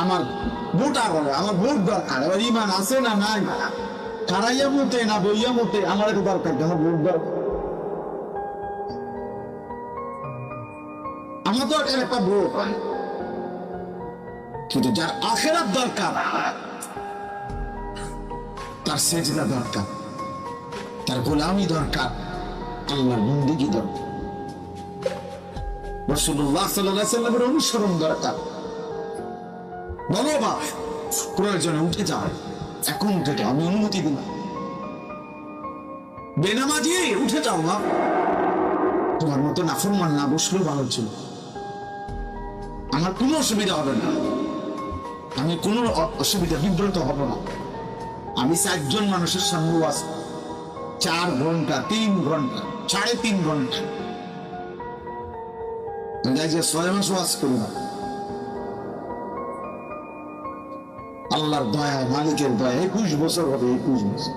আমার ভোট আগে, আমার ভোট দরকার। এবার ইমান আছে না নাই, খারাইয়া মতে না বইয়া মতে, আমার একটু দরকার, আমার ভোট দরকার। আমার দরকার একটা ভোট। কিন্তু যার আখেরাত দরকার, তার সেজদা দরকার, তার গোলামি দরকার, আল্লাহর বন্দেগী দরকার, রাসূলুল্লাহ সাল্লাল্লাহু আলাইহি ওয়াসাল্লামের অনুসরণ দরকার। বলো বাপ, প্রয়োজনে উঠে যাও, এখন উঠে যাও, আমি অনুমতি দিলাম। বেনামাজি উঠে যাও বাপ, তোমার মতো নাফরমান না বসলেও ভালো ছিল, আমার কোনো অসুবিধা হবে না, আমি কোনো অসুবিধা বিব্রত হব না। আমি 4 জন মানুষের সামনে ওয়াজ, 4 ঘন্টা, 3 ঘন্টা, 3.5 ঘন্টা, 6 মাস ওয়াজ করি না। আল্লাহর দয়া, মালিকের দয়া, 21 বছর হবে, 21 বছর।